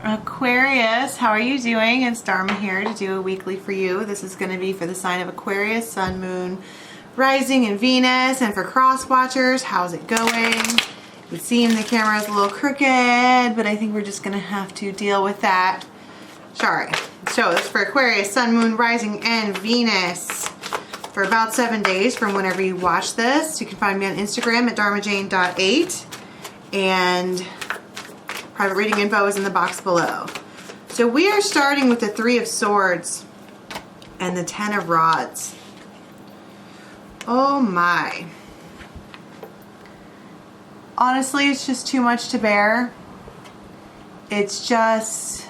Aquarius, how are you doing? It's Dharma here to do a weekly for you. This is going to be for the sign of Aquarius, Sun, Moon, Rising, and Venus. And for cross watchers, how's it going? It would seem the camera is a little crooked, but I think we're just going to have to deal with that. Sorry. So this is for Aquarius, Sun, Moon, Rising, and Venus for about 7 days from whenever you watch this. You can find me on Instagram at dharmajane.8, and private reading info is in the box below. So we are starting with the 3 of Swords and the 10 of Rods. Oh my. Honestly, it's just too much to bear. It's just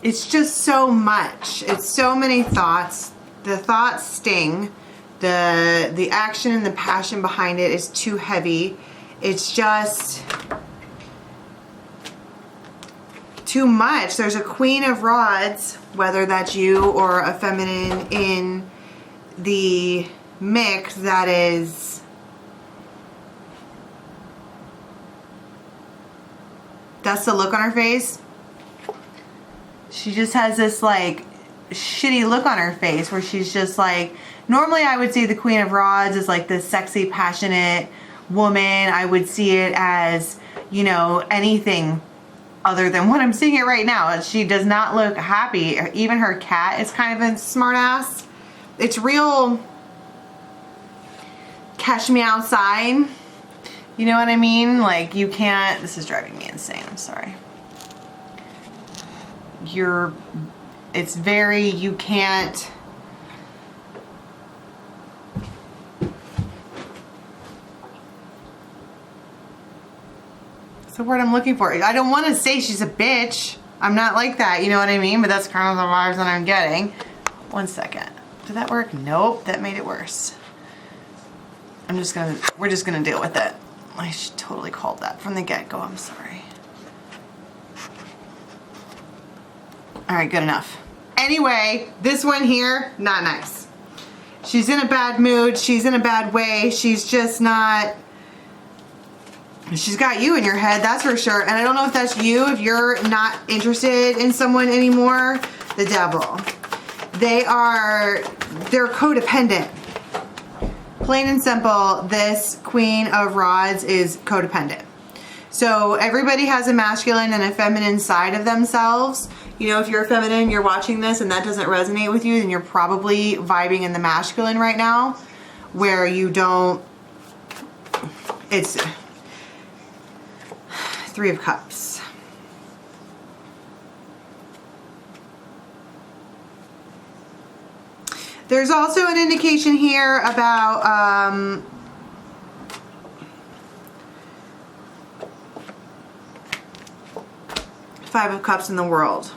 so much. It's so many thoughts. The thoughts sting. The action and the passion behind it is too heavy. It's just too much. There's a Queen of Rods, whether that's you or a feminine in the mix, that is that's the look on her face. She just has this like shitty look on her face where she's just like, normally I would see the Queen of Rods as like this sexy, passionate woman. I would see it as, you know, anything other than what I'm seeing it right now. She does not look happy. Even her cat is kind of a smart ass. It's real catch me outside. You know what I mean? Like, you can't, this is driving me insane. I'm sorry. It's very, you can't, the word I'm looking for. I don't want to say she's a bitch. I'm not like that, you know what I mean? But that's kind of the vibes that I'm getting. 1 second. Did that work? Nope, that made it worse. We're just gonna deal with it. I should totally called that from the get-go. I'm sorry. All right, good enough. Anyway, this one here, not nice. She's in a bad mood. She's in a bad way. She's just not. She's got you in your head, that's for sure. And I don't know if that's you, if you're not interested in someone anymore. The Devil. They're codependent. Plain and simple, this Queen of Rods is codependent. So everybody has a masculine and a feminine side of themselves. You know, if you're a feminine, you're watching this and that doesn't resonate with you, then you're probably vibing in the masculine right now, where you don't, it's 3 of Cups. There's also an indication here about 5 of Cups in the world.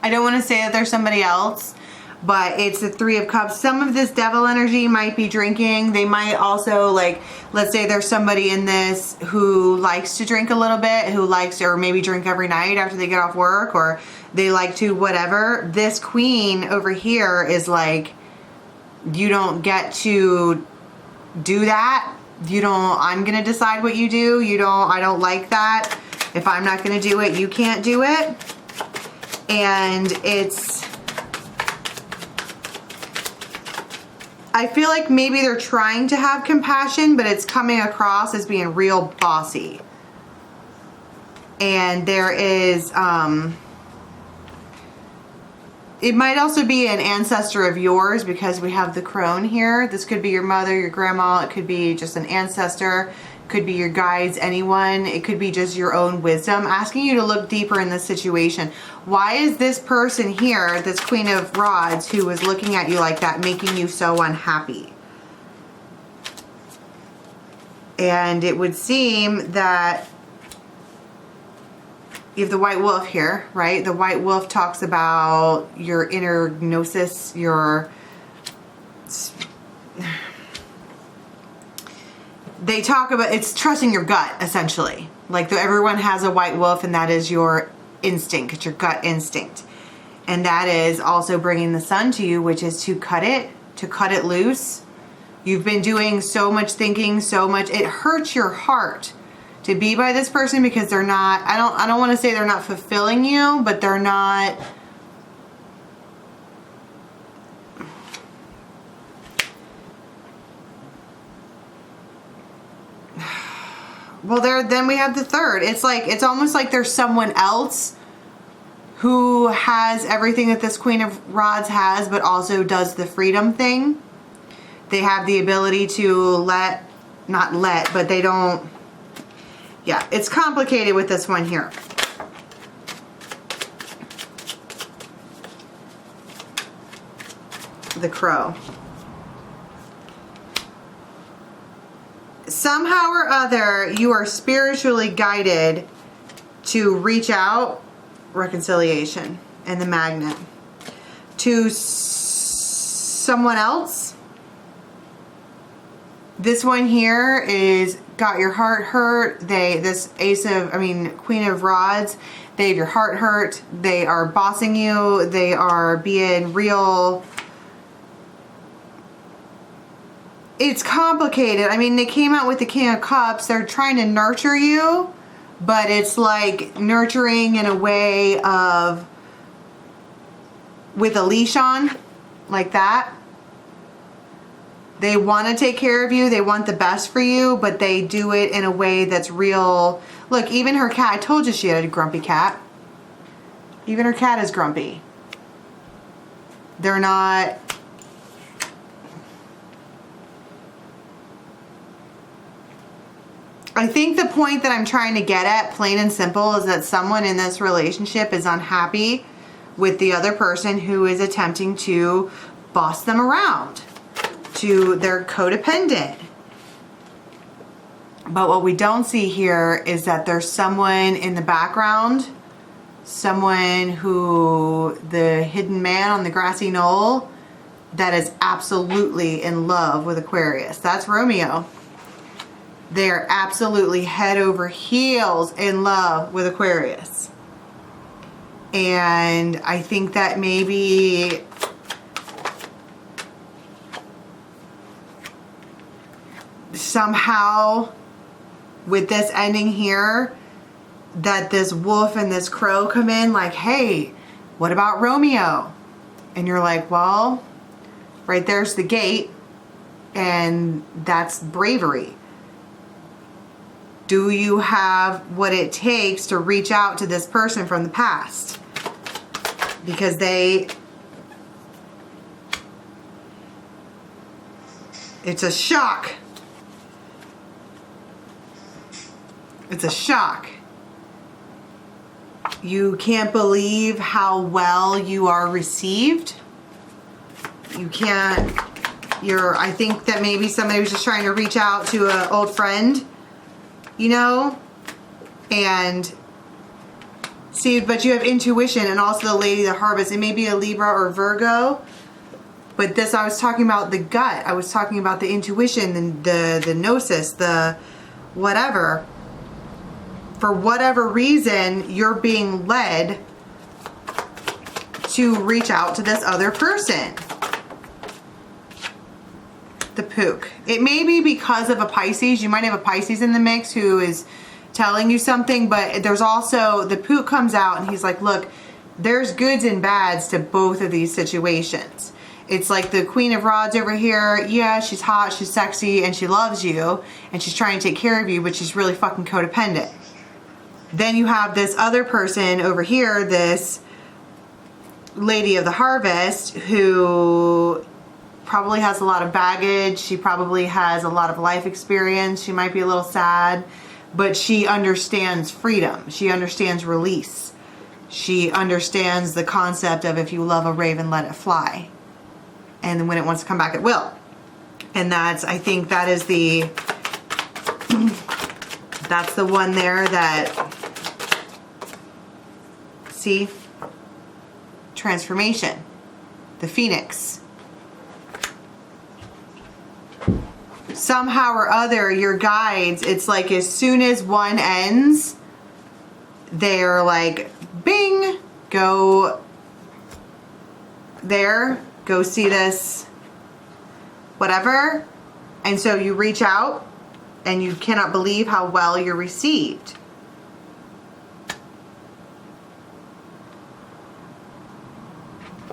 I don't want to say that there's somebody else, but it's the 3 of Cups. Some of this devil energy might be drinking. They might also, like, let's say there's somebody in this who likes to drink a little bit, who likes, or maybe drink every night after they get off work, or they like to whatever. This queen over here is like, you don't get to do that. You don't, I'm going to decide what you do. You don't, I don't like that. If I'm not going to do it, you can't do it. And it's, I feel like maybe they're trying to have compassion, but it's coming across as being real bossy. And there is, it might also be an ancestor of yours because we have the crone here. This could be your mother, your grandma. It could be just an ancestor. It could be your guides, anyone. It could be just your own wisdom asking you to look deeper in this situation. Why is this person here, this Queen of Rods, who was looking at you like that, making you so unhappy? And it would seem that you have the white wolf here, right? The white wolf talks about your inner gnosis, they talk about, it's trusting your gut, essentially. Like, everyone has a white wolf, and that is your instinct. It's your gut instinct. And that is also bringing the sun to you, which is to cut it loose. You've been doing so much thinking, so much. It hurts your heart to be by this person because they're not, I don't want to say they're not fulfilling you, but they're not, well, then we have the third. It's like, it's almost like there's someone else who has everything that this Queen of Rods has, but also does the freedom thing. They have the ability to not let, but they don't, yeah, it's complicated with this one here. The Crow. Somehow or other, you are spiritually guided to reach out, reconciliation, and the Magnet, to someone else. This one here is got your heart hurt. This Queen of Rods, they have your heart hurt. They are bossing you. They are being real. It's complicated. I mean, they came out with the King of Cups. They're trying to nurture you, but it's like nurturing in a way of with a leash on, like that. They want to take care of you. They want the best for you, but they do it in a way that's real. Look, even her cat, I told you she had a grumpy cat. Even her cat is grumpy. They're not... I think the point that I'm trying to get at, plain and simple, is that someone in this relationship is unhappy with the other person who is attempting to boss them around. They're codependent. But what we don't see here is that there's someone in the background, someone who, the hidden man on the grassy knoll, that is absolutely in love with Aquarius. That's Romeo. They are absolutely head over heels in love with Aquarius. And I think that maybe somehow with this ending here, that this wolf and this crow come in like, hey, what about Romeo? And you're like, well, right there's the gate, and that's bravery. Do you have what it takes to reach out to this person from the past? Because it's a shock. It's a shock. You can't believe how well you are received. I think that maybe somebody was just trying to reach out to an old friend, you know, and see, but you have intuition, and also the Lady of the Harvest. It may be a Libra or Virgo, but this, I was talking about the gut. I was talking about the intuition, the gnosis, the whatever. For whatever reason, you're being led to reach out to this other person. The Pook. It may be because of a Pisces. You might have a Pisces in the mix who is telling you something, but there's also, the Pook comes out and he's like, look, there's goods and bads to both of these situations. It's like the Queen of Rods over here. Yeah, she's hot, she's sexy, and she loves you, and she's trying to take care of you, but she's really fucking codependent. Then you have this other person over here, this Lady of the Harvest, who probably has a lot of baggage. She probably has a lot of life experience. She might be a little sad, but she understands freedom. She understands release. She understands the concept of if you love a raven, let it fly. And when it wants to come back, it will. And that's, I think that is that's the one there that, see, transformation, the Phoenix. Somehow or other, your guides, it's like as soon as one ends, they're like, bing, go there, go see this, whatever. And so you reach out and you cannot believe how well you're received.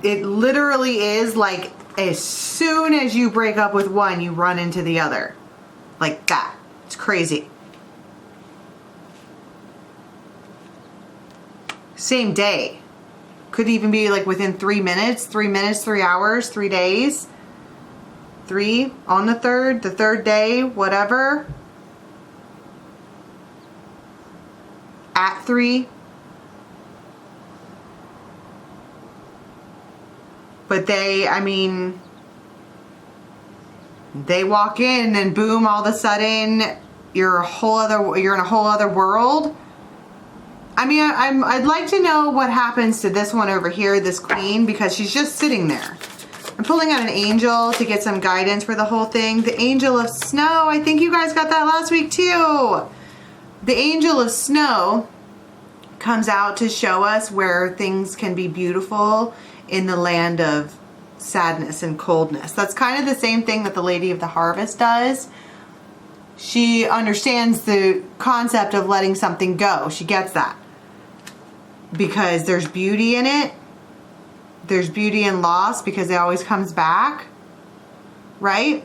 It literally is like as soon as you break up with one, you run into the other. Like that. It's crazy. Same day. Could even be like within 3 minutes, 3 minutes, 3 hours, 3 days. 3 on the third day, whatever. At 3. But they, I mean, they walk in and boom, all of a sudden you're in a whole other world. I mean, I'd like to know what happens to this one over here, this queen, because she's just sitting there. I'm pulling out an angel to get some guidance for the whole thing. The angel of snow. I think you guys got that last week too. The angel of snow comes out to show us where things can be beautiful in the land of sadness and coldness. That's kind of the same thing that the Lady of the Harvest does. She understands the concept of letting something go. She gets that. Because there's beauty in it. There's beauty in loss because it always comes back. Right?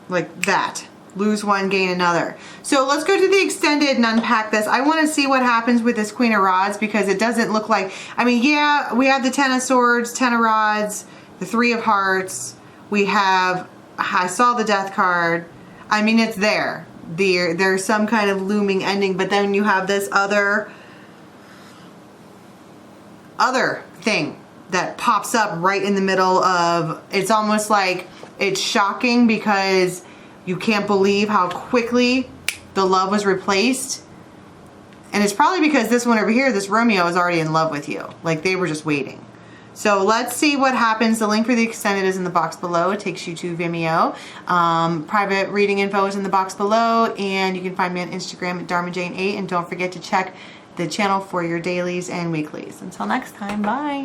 Like that. Lose one, gain another. So let's go to the extended and unpack this. I want to see what happens with this Queen of Rods because it doesn't look like... I mean, yeah, we have the Ten of Swords, Ten of Rods, the Three of Hearts. We have... I saw the Death card. I mean, it's there. There's some kind of looming ending, but then you have this other thing that pops up right in the middle of... It's almost like it's shocking because you can't believe how quickly the love was replaced. And it's probably because this one over here, this Romeo, is already in love with you. Like they were just waiting. So let's see what happens. The link for the extended is in the box below. It takes you to Vimeo. Private reading info is in the box below. And you can find me on Instagram at Dharma Jane 8. And don't forget to check the channel for your dailies and weeklies. Until next time, bye.